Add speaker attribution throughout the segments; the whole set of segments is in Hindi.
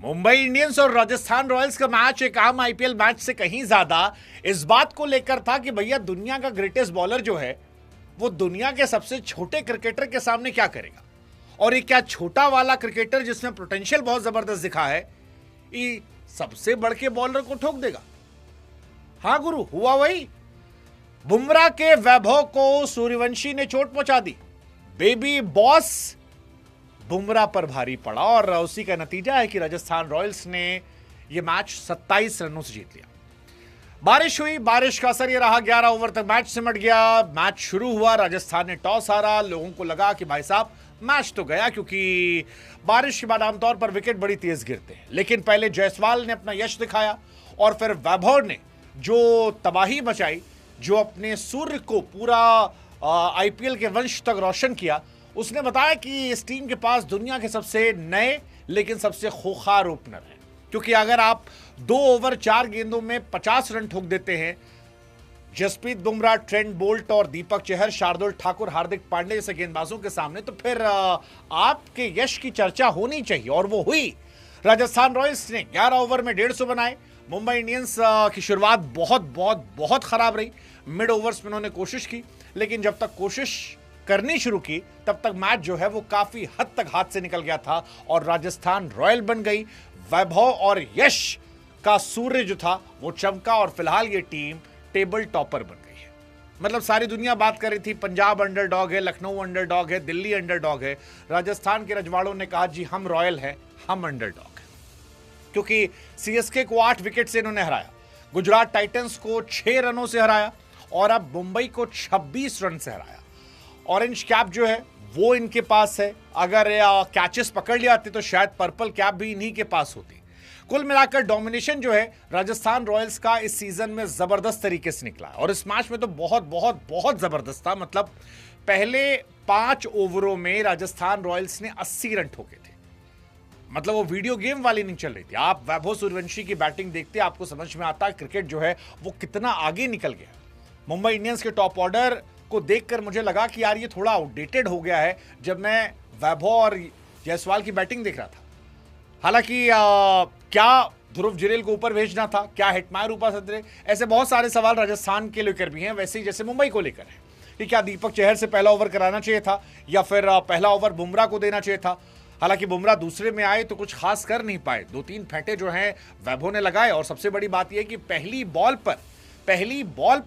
Speaker 1: मुंबई इंडियंस और राजस्थान रॉयल्स का मैच एक आम आईपीएल मैच से कहीं ज्यादा इस बात को लेकर था कि भैया दुनिया का ग्रेटेस्ट बॉलर जो है वो दुनिया के सबसे छोटे क्रिकेटर के सामने क्या करेगा। और ये क्या छोटा वाला क्रिकेटर जिसमें पोटेंशियल बहुत जबरदस्त दिखा है ये सबसे बड़ के बॉलर को ठोक देगा। हाँ गुरु, हुआ वही। बुमराह के वैभव को सूर्यवंशी ने चोट पहुंचा दी। बेबी बॉस बुमराह पर भारी पड़ा और उसी का नतीजा है कि राजस्थान रॉयल्स ने यह मैच 27 रनों से जीत लिया। बारिश हुई, बारिश का असर यह रहा, 11 ओवर तक मैच सिमट गया। मैच शुरू हुआ, राजस्थान ने टॉस हारा। लोगों को लगा कि भाई साहब मैच तो गया, क्योंकि बारिश के बाद आमतौर पर विकेट बड़ी तेज गिरते हैं। लेकिन पहले जायसवाल ने अपना यश दिखाया और फिर वैभव ने जो तबाही मचाई, जो अपने सूर्य को पूरा आईपीएल के वंश तक रोशन किया, उसने बताया कि इस टीम के पास दुनिया के सबसे नए लेकिन सबसे खूंखार ओपनर हैं। क्योंकि अगर आप 2 ओवर 4 गेंदों में 50 रन ठोक देते हैं, जसप्रीत बुमराह, ट्रेंट बोल्ट और दीपक चहर, शार्दुल ठाकुर, हार्दिक पांड्या जैसे गेंदबाजों के सामने, तो फिर आपके यश की चर्चा होनी चाहिए। और वो हुई। राजस्थान रॉयल्स ने 11 ओवर में 150 बनाए। मुंबई इंडियंस की शुरुआत बहुत बहुत बहुत खराब रही। मिड ओवर्स में उन्होंने कोशिश की, लेकिन जब तक कोशिश करनी शुरू की तब तक मैच जो है वो काफी हद तक हाथ से निकल गया था और राजस्थान रॉयल बन गई। वैभव और यश का सूर्य जो था वो चमका और फिलहाल ये टीम टेबल टॉपर बन गई है। मतलब सारी दुनिया बात कर रही थी पंजाब अंडरडॉग है, लखनऊ अंडरडॉग है, दिल्ली अंडरडॉग है। राजस्थान के रजवाड़ों ने कहा जी हम रॉयल है, हम अंडरडॉग है। क्योंकि सीएसके को 8 विकेट से इन्होंने हराया, गुजरात टाइटंस को 6 रनों से हराया और अब मुंबई को 26 रन से हराया। ऑरेंज कैप जो है वो इनके पास है। अगर कैचेस पकड़ लिया आते तो शायद पर्पल कैप भी इन्हीं के पास होती। कुल मिलाकर डोमिनेशन जो है राजस्थान रॉयल्स का इस सीजन में जबरदस्त तरीके से निकला है। और इस मैच में तो बहुत बहुत बहुत जबरदस्त था। मतलब पहले 5 ओवरों में राजस्थान रॉयल्स ने 80 रन ठोके थे। मतलब वो वीडियो गेम वाली नहीं चल रही थी। आप वैभव सूर्यवंशी की बैटिंग देखते आपको समझ में आता क्रिकेट जो है वो कितना आगे निकल गया। मुंबई इंडियंस के टॉप ऑर्डर को देखकर मुझे लगा कि यार ये थोड़ा आउटडेटेड हो गया है जब मैं वैभव और जायसवाल की बैटिंग देख रहा था। हालांकि क्या ध्रुव जुरैल को ऊपर भेजना था, क्या हेटमायर ऊपर सदरे, ऐसे बहुत सारे सवाल राजस्थान के लेकर भी हैं, वैसे ही जैसे मुंबई को लेकर है कि क्या दीपक चहर से पहला ओवर कराना चाहिए था या फिर पहला ओवर बुमराह को देना चाहिए था। हालांकि बुमराह दूसरे में आए तो कुछ खास कर नहीं पाए। 2-3 फेंटे जो हैं वैभव ने लगाए और सबसे बड़ी बात यह कि पहली बॉल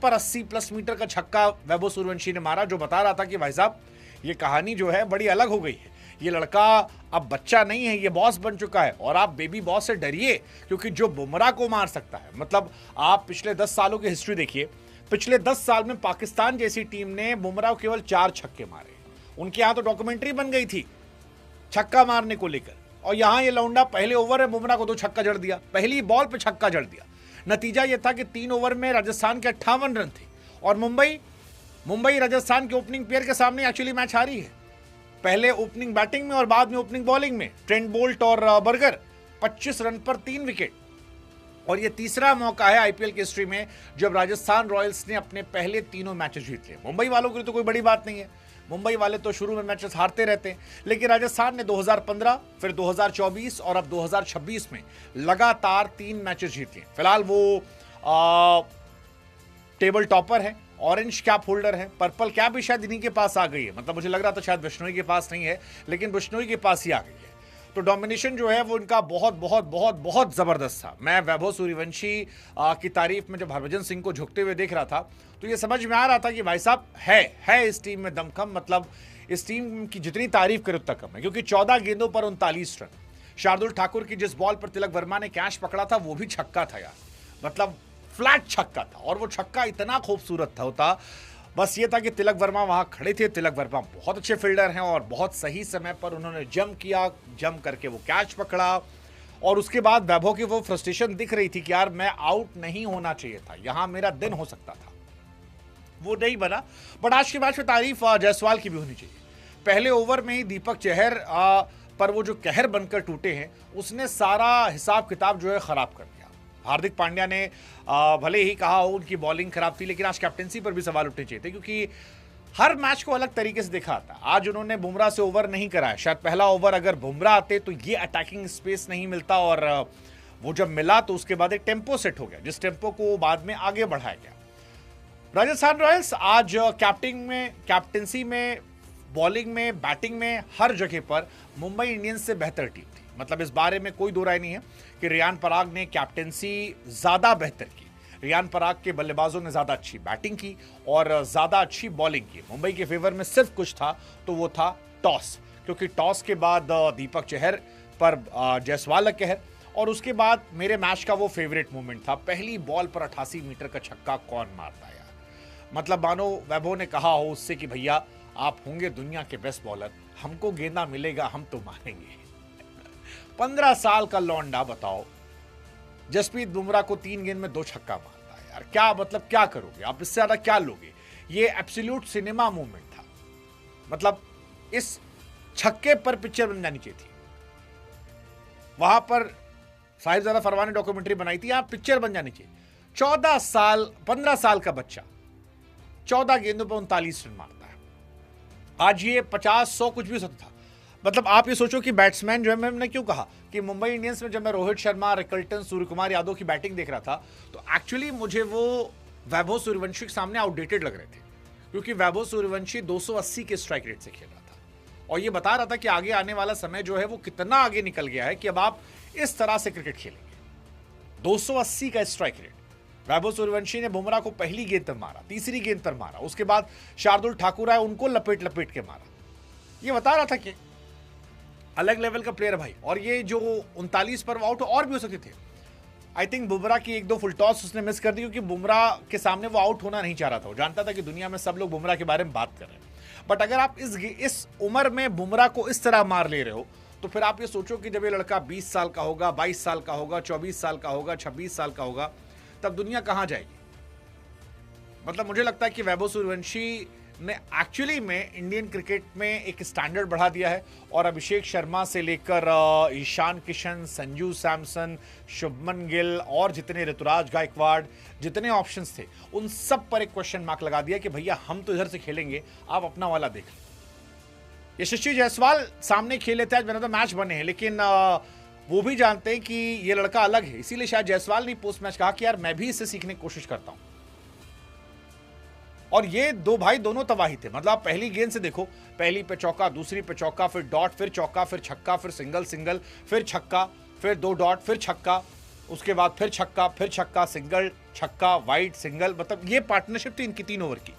Speaker 1: पर 80+ मीटर का छक्का वैभव सूर्यवंशी ने मारा, जो बता रहा था कि भाई साहब ये कहानी जो है बड़ी अलग हो गई है। ये लड़का अब बच्चा नहीं है, ये बॉस बन चुका है। और आप बेबी बॉस से डरिए, क्योंकि जो बुमराह को मार सकता है, मतलब आप पिछले 10 सालों की हिस्ट्री देखिए। पिछले 10 साल में पाकिस्तान जैसी टीम ने बुमराह को केवल 4 छक्के मारे। उनके यहां तो डॉक्यूमेंट्री बन गई थी छक्का मारने को लेकर। और यहां ये लौंडा पहले ओवर में बुमराह को 2 छक्का जड़ दिया, पहली बॉल पे छक्का जड़ दिया। नतीजा यह था कि 3 ओवर में राजस्थान के 58 रन थे और मुंबई राजस्थान के ओपनिंग पेयर के सामने एक्चुअली मैच हारी है। पहले ओपनिंग बैटिंग में और बाद में ओपनिंग बॉलिंग में ट्रेंट बोल्ट और बर्गर 25 रन पर 3 विकेट। और यह तीसरा मौका है आईपीएल की हिस्ट्री में जब राजस्थान रॉयल्स ने अपने पहले तीनों मैचेस जीत लिए। मुंबई वालों के लिए तो कोई बड़ी बात नहीं है, मुंबई वाले तो शुरू में मैचेस हारते रहते हैं। लेकिन राजस्थान ने 2015, फिर 2024 और अब 2026 में लगातार 3 मैचेस जीत लिए। फिलहाल वो टेबल टॉपर है, ऑरेंज कैप होल्डर है। पर्पल कैप भी शायद इन्हीं के पास आ गई है। मतलब मुझे लग रहा था शायद बिश्नोई के पास नहीं है, लेकिन बिश्नोई के पास ही आ गई है। तो डोमिनेशन जो है वो इनका बहुत बहुत बहुत बहुत जबरदस्त था। मैं वैभव सूर्यवंशी की तारीफ में जब हरभजन सिंह को झुकते हुए देख रहा था तो ये समझ में आ रहा था कि भाई साहब है इस टीम में दमखम। मतलब इस टीम की जितनी तारीफ करे उतना कम है, क्योंकि 14 गेंदों पर 39 रन। शार्दुल ठाकुर की जिस बॉल पर तिलक वर्मा ने कैच पकड़ा था वो भी छक्का था यार, मतलब फ्लैट छक्का था। और वो छक्का इतना खूबसूरत था बस ये था कि तिलक वर्मा वहां खड़े थे। तिलक वर्मा बहुत अच्छे फील्डर हैं और बहुत सही समय पर उन्होंने जम करके वो कैच पकड़ा। और उसके बाद वैभव की वो फ्रस्ट्रेशन दिख रही थी कि यार मैं आउट नहीं होना चाहिए था, यहां मेरा दिन हो सकता था, वो नहीं बना। बट आज के मैच में तारीफ जायसवाल की भी होनी चाहिए। पहले ओवर में ही दीपक चहर पर वो जो कहर बनकर टूटे हैं उसने सारा हिसाब किताब जो है खराब कर दिया। हार्दिक पांड्या ने भले ही कहा हो उनकी बॉलिंग खराब थी, लेकिन आज कैप्टेंसी पर भी सवाल उठने चाहिए थे, क्योंकि हर मैच को अलग तरीके से देखा आता है। आज उन्होंने बुमराह से ओवर नहीं कराया, शायद पहला ओवर अगर बुमराह आते तो ये अटैकिंग स्पेस नहीं मिलता, और वो जब मिला तो उसके बाद एक टेम्पो सेट हो गया, जिस टेम्पो को बाद में आगे बढ़ाया गया। राजस्थान रॉयल्स आज कैप्टेंसी में, बॉलिंग में, बैटिंग में, हर जगह पर मुंबई इंडियंस से बेहतर टीम थी। मतलब इस बारे में कोई दो राय नहीं है कि रियान पराग ने कैप्टेंसी ज्यादा बेहतर की। रियान पराग के बल्लेबाजों ने ज्यादा अच्छी बैटिंग की और ज्यादा अच्छी बॉलिंग की। मुंबई के फेवर में सिर्फ कुछ था, तो वो था टॉस, क्योंकि टॉस के बाद दीपक चहर पर जायसवाल का कहर, और उसके बाद मेरे मैच का वो फेवरेट मोमेंट था, पहली बॉल पर 88 मीटर का छक्का कौन मारता है यार। मतलब मानो वैभव ने कहा हो उससे कि भैया आप होंगे दुनिया के बेस्ट बॉलर, हमको गेंदा मिलेगा, हम तो मारेंगे। 15 साल का लौंडा, बताओ, जसप्रीत बुमराह को 3 गेंद में 2 छक्का मारता है यार। क्या मतलब, क्या करोगे आप, इससे ज्यादा क्या लोगे। ये एब्सोल्यूट सिनेमा मूवमेंट था। मतलब इस छक्के पर पिक्चर बन जानी चाहिए थी। वहां पर साहिबजादा फरमान ने डॉक्यूमेंट्री बनाई थी, यहां पिक्चर बन जानी चाहिए। 15 साल का बच्चा 14 गेंदों पर 39 रन मारता है। आज ये 50-100 कुछ भी हो सकता था। मतलब आप ये सोचो कि बैट्समैन जो है, मैंने क्यों कहा कि मुंबई इंडियंस में जब मैं रोहित शर्मा, रिकल्टन, सूर्यकुमार यादव की बैटिंग देख रहा था, तो एक्चुअली मुझे वो वैभव सूर्यवंशी के सामने आउटडेटेड लग रहे थे, क्योंकि वैभव सूर्यवंशी 280 के स्ट्राइक रेट से खेल रहा था और ये बता रहा था कि आगे आने वाला समय जो है वो कितना आगे निकल गया है कि अब आप इस तरह से क्रिकेट खेलेंगे। 280 का स्ट्राइक रेट। वैभव सूर्यवंशी ने बुमराह को पहली गेंद पर मारा, तीसरी गेंद पर मारा, उसके बाद शार्दुल ठाकुर आए, उनको लपेट लपेट के मारा। ये बता रहा था कि अलग लेवल का प्लेयर भाई। और ये जो 39 पर आउट और भी हो सकते थे। आई थिंक बुमराह की 1-2 फुल टॉस उसने मिस कर दी, क्योंकि बुमराह के सामने वो आउट होना नहीं चाह रहा था। वो जानता था कि दुनिया में सब लोग बुमराह के बारे में बात कर रहे हैं। बट अगर आप इस उम्र में बुमराह को इस तरह मार ले रहे हो, तो फिर आप ये सोचो कि जब ये लड़का 20 साल का होगा, 22 साल का होगा, 24 साल का होगा, 26 साल का होगा, तब दुनिया कहां जाएगी। मतलब मुझे लगता है कि वैभव सूर्यवंशी ने एक्चुअली में इंडियन क्रिकेट में एक स्टैंडर्ड बढ़ा दिया है, और अभिषेक शर्मा से लेकर ईशान किशन, संजू सैमसन, शुभमन गिल और जितने ऋतुराज गायकवाड़, जितने ऑप्शंस थे, उन सब पर एक क्वेश्चन मार्क लगा दिया कि भैया हम तो इधर से खेलेंगे, आप अपना वाला देख लो। यशस्वी जायसवाल सामने खेले थे, आज मैन ऑफ द मैच बने हैं, लेकिन वो भी जानते हैं कि ये लड़का अलग है, इसीलिए शायद जायसवाल ने पोस्ट मैच कहा कि यार मैं भी इससे सीखने की कोशिश करता हूं। और ये दो भाई दोनों तबाही थे। मतलब आप पहली गेंद से देखो, पहली पे चौका, दूसरी पे चौका, फिर डॉट, फिर चौका, फिर छक्का, फिर सिंगल सिंगल, फिर छक्का, फिर 2 डॉट, फिर छक्का, उसके बाद फिर छक्का, फिर छक्का, सिंगल, छक्का, वाइड, सिंगल। मतलब ये पार्टनरशिप थी इनकी 3 ओवर की।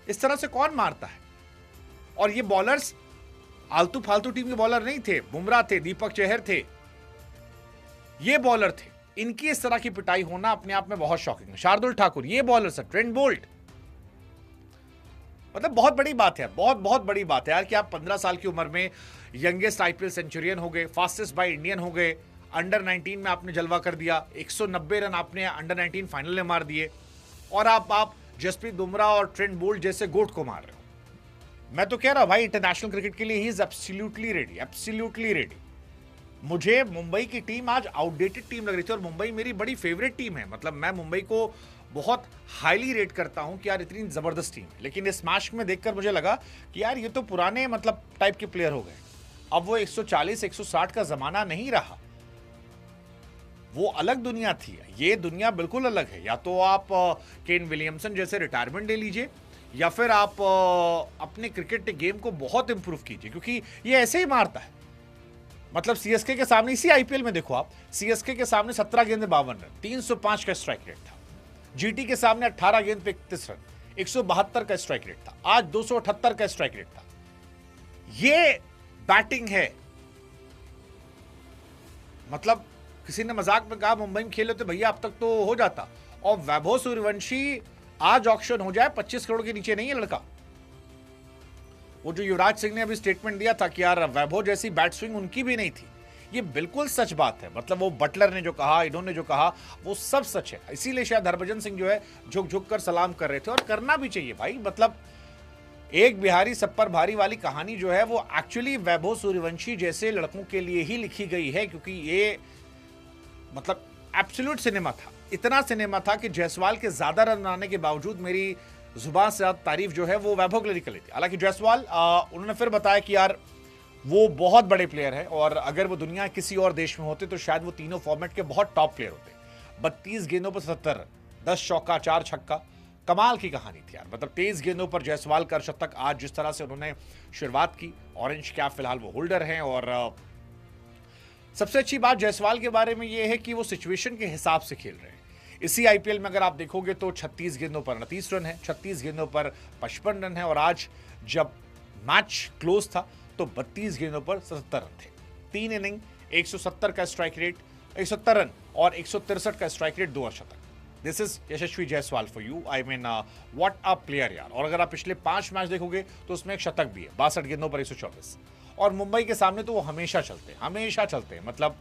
Speaker 1: इस तरह से कौन मारता है। और ये बॉलर्स आलतू फालतू टीम के बॉलर नहीं थे। बुमराह थे, दीपक चहर थे, ये बॉलर थे। इनकी इस तरह की पिटाई होना अपने आप में बहुत शॉकिंग है। शार्दुल ठाकुर, ये बॉलर सर, ट्रेंट बोल्ट। मतलब बहुत बड़ी बात है, बहुत बहुत बड़ी बात है यार कि आप 15 साल की उम्र में यंगेस्ट आईपीएल सेंचुरियन हो गए, फास्टेस्ट बाय इंडियन हो गए, अंडर 19 में आपने जलवा कर दिया, 190 रन आपने अंडर 19 फाइनल में मार दिए, और आप जसप्रीत बुमराह और ट्रेंट बोल्ट जैसे गोट को मार रहे हो। मैं तो कह रहा हूं भाई, इंटरनेशनल क्रिकेट के लिए he is absolutely ready, absolutely ready. मुझे मुंबई की टीम आज आउटडेटेड टीम लग रही थी, और मुंबई मेरी बड़ी फेवरेट टीम है। मतलब मैं मुंबई को बहुत हाईली रेट करता हूं कि यार इतनी जबरदस्त टीम है। लेकिन इस मैच में देखकर मुझे लगा कि यार ये तो पुराने मतलब टाइप के प्लेयर हो गए। अब वो 140-160 का जमाना नहीं रहा, वो अलग दुनिया थी। ये दुनिया बिल्कुल अलग है। या तो आप केन विलियमसन जैसे रिटायरमेंट ले लीजिए, या फिर आप अपने क्रिकेट गेम को बहुत इंप्रूव कीजिए, क्योंकि ये ऐसे ही मारता है। मतलब सीएसके के सामने, इसी आईपीएल में देखो आप, सीएसके के सामने 17 गेंद में 52 रन, 305 का स्ट्राइक रेट था। जीटी के सामने 18 गेंद पे 31 रन, 172 का स्ट्राइक रेट था। आज 278 का स्ट्राइक रेट था। ये बैटिंग है। मतलब किसी ने मजाक में कहा मुंबई में खेले तो भैया अब तक तो हो जाता। और वैभव सूर्यवंशी आज ऑक्शन हो जाए, 25 करोड़ के नीचे नहीं है लड़का। वो जो युवराज सिंह ने अभी स्टेटमेंट दिया था कि यार वैभव जैसी बैट स्विंग उनकी भी नहीं थी, ये बिल्कुल सच बात है। मतलब वो बटलर ने जो कहा, इन्होंने जो कहा, वो सब सच है। इसीलिए शायद हरभजन सिंह जो है झुक झुक कर सलाम कर रहे थे, और करना भी चाहिए भाई। मतलब एक बिहारी सब पर भारी वाली कहानी जो है वो एक्चुअली वैभव सूर्यवंशी जैसे लड़कों के लिए ही लिखी गई है, क्योंकि ये मतलब एब्सोल्यूट सिनेमा था। इतना सिनेमा था कि जायसवाल के ज्यादा रन बनाने के बावजूद मेरी जुबान से ज्यादा तारीफ जो है वो वैभव के लिए निकली थी। हालांकि जायसवाल उन्होंने फिर बताया कि यार वो बहुत बड़े प्लेयर है और अगर वो दुनिया किसी और देश में होते तो शायद वो तीनों फॉर्मेट के बहुत टॉप प्लेयर होते। 32 गेंदों पर 77 रन, 10 चौका 4 छक्का, कमाल की कहानी थी यार। मतलब 23 गेंदों पर जायसवाल का शतक। आज जिस तरह से उन्होंने शुरुआत की, ऑरेंज कैप फिलहाल वो होल्डर हैं और सबसे अच्छी बात जायसवाल के बारे में ये है कि वो सिचुएशन के हिसाब से खेल रहे हैं। इसी आईपीएल में अगर आप देखोगे तो 36 गेंदों पर 29 रन है, 36 गेंदों पर 55 रन है और आज जब मैच क्लोज था तो 32 गेंदों पर 77 रन थे। 3 इनिंग, 170 का स्ट्राइक रेट, 170 रन और 163 का स्ट्राइक रेट, 2 अर्धशतक। This is Yashasvi Jaiswal for you. I mean what a player यार। और अगर आप पिछले 5 मैच देखोगे तो उसमें एक शतक भी है, 62 गेंदों पर 124। और मुंबई के सामने तो वो हमेशा चलते हैं। मतलब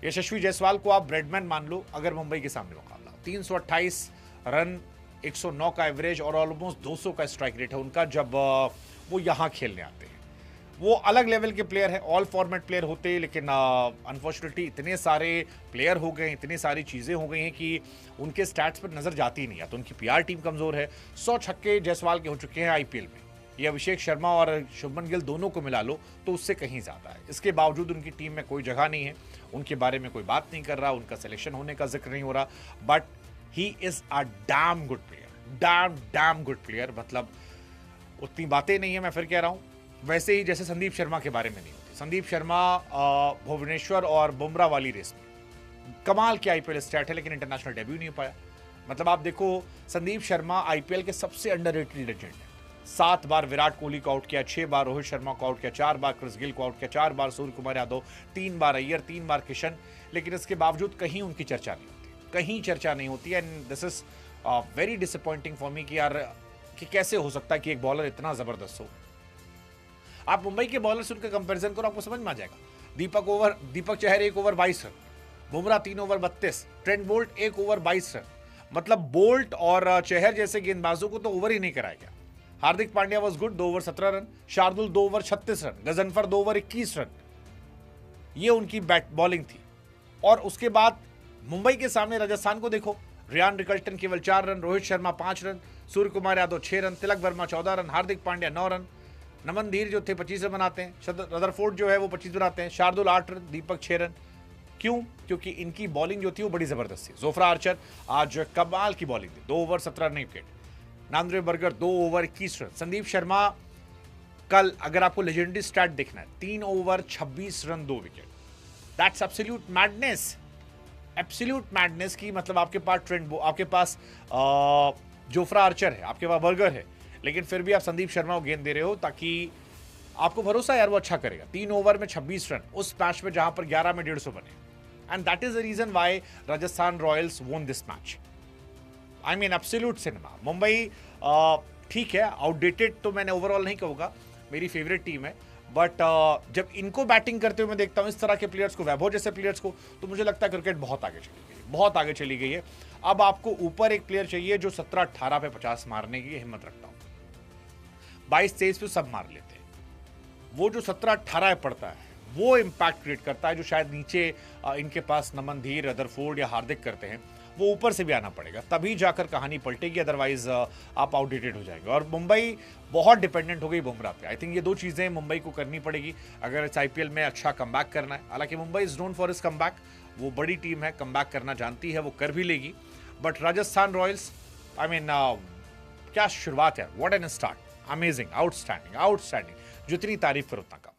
Speaker 1: यशस्वी जायसवाल को आप ब्रेडमैन मान लो अगर मुंबई के सामने मुकाबला। 328 रन, 109 का एवरेज और ऑलमोस्ट 200 का स्ट्राइक रेट है उनका जब वो यहाँ खेलने आते हैं। वो अलग लेवल के प्लेयर है, ऑल फॉर्मेट प्लेयर होते, लेकिन अनफॉर्चुनेटली इतने सारे प्लेयर हो गए, इतनी सारी चीज़ें हो गई हैं कि उनके स्टैट्स पर नजर जाती ही नहीं है। तो उनकी पीआर टीम कमजोर है। 100 छक्के जायसवाल के हो चुके हैं आईपीएल में। ये अभिषेक शर्मा और शुभमन गिल दोनों को मिला लो तो उससे कहीं ज्यादा है। इसके बावजूद उनकी टीम में कोई जगह नहीं है, उनके बारे में कोई बात नहीं कर रहा, उनका सिलेक्शन होने का जिक्र नहीं हो रहा। But he is a damn good player, damn good player. मतलब उतनी बातें नहीं है, मैं फिर कह रहा हूं, वैसे ही जैसे संदीप शर्मा के बारे में नहीं होती। संदीप शर्मा भुवनेश्वर और बुमराह वाली रेस में कमाल की आईपीएल स्टैट है, लेकिन इंटरनेशनल डेब्यू नहीं हो पाया। मतलब आप देखो, संदीप शर्मा आईपीएल के सबसे अंडररेटेड लेजेंड है। 7 बार विराट कोहली को आउट किया, 6 बार रोहित शर्मा को आउट किया, 4 बार क्रिस गेल को आउट किया, 4 बार सूर्य कुमार यादव, 3 बार अय्यर, 3 बार किशन। लेकिन इसके बावजूद कहीं उनकी चर्चा नहीं होती, कहीं चर्चा नहीं होती। And this is very disappointing for me कि यार कि कैसे हो सकता है कि एक बॉलर इतना जबरदस्त हो। आप मुंबई के बॉलर से उनका कंपैरिजन करो, आपको समझ में आ जाएगा। Deepak Chahar 1 over 22 run, Bumrah 3 over 32, Trent Boult 1 over 22 run. मतलब बोल्ट और चहर जैसे गेंदबाजों को तो ओवर ही नहीं कराया गया। Hardik Pandya was good, 2 over 17 run, Shardul 2 over 36 run, Ghazanfar 2 over 21 run. ये उनकी बैट बॉलिंग थी। और उसके बाद मुंबई के सामने राजस्थान को देखो, रियान रिकल्टन केवल 4 run, Rohit Sharma 5 run, Surya Kumar Yadav 6 run, Tilak Varma 14 run, Hardik Pandya 9 run, नमन धीर जो थे 25 रन बनाते हैं, रदरफोर्ड जो है वो 25 बनाते हैं, शार्दुल 8 रन, दीपक 6 रन। क्यों? क्योंकि इनकी बॉलिंग जो थी वो बड़ी जबरदस्त थी। जोफ्रा आर्चर आज कमाल की बॉलिंग थी, 2 over 17 run wicket. Nandre Burger 2 over 21 run. Sandeep Sharma कल अगर आपको लेजेंडरी स्टैट देखना है, 3 over 26 run 2 wicket. That's absolute madness, absolute madness की। मतलब आपके पास जोफ्रा आर्चर है, आपके पास बर्गर है, लेकिन फिर भी आप संदीप शर्मा को गेंद दे रहे हो ताकि आपको भरोसा है यार वो अच्छा करेगा। 3 ओवर में 26 रन उस मैच में जहां पर 11 में 150 बने। And that is the reason why Rajasthan Royals won this match. I mean absolute cinema. Mumbai ठीक है, आउटडेटेड तो मैंने ओवरऑल नहीं कहूँगा, मेरी फेवरेट टीम है। बट जब इनको बैटिंग करते हुए मैं देखता हूँ, इस तरह के प्लेयर्स को, वैभव जैसे प्लेयर्स को, तो मुझे लगता है क्रिकेट बहुत आगे चली गई, बहुत आगे चली गई है। अब आपको ऊपर एक प्लेयर चाहिए जो 17-18 पे 50 मारने की हिम्मत रखता हूँ। 22-23 पे सब मार लेते हैं, वो जो 17-18 पड़ता है वो इम्पैक्ट क्रिएट करता है, जो शायद नीचे इनके पास नमन धीर, रदरफोर्ड या हार्दिक करते हैं। वो ऊपर से भी आना पड़ेगा, तभी जाकर कहानी पलटेगी, अदरवाइज आप आउटडेटेड हो जाएंगे। और मुंबई बहुत डिपेंडेंट हो गई बुमराह पे। आई थिंक ये 2 चीज़ें मुंबई को करनी पड़ेगी अगर इस आईपीएल में अच्छा कमबैक करना है। हालांकि मुंबई इज नोन फॉर इस कमबैक, वो बड़ी टीम है, कमबैक करना जानती है, वो कर भी लेगी। But Rajasthan Royals, I mean क्या शुरुआत है, what an start, amazing, outstanding, जितनी तारीफ करो उतना कम।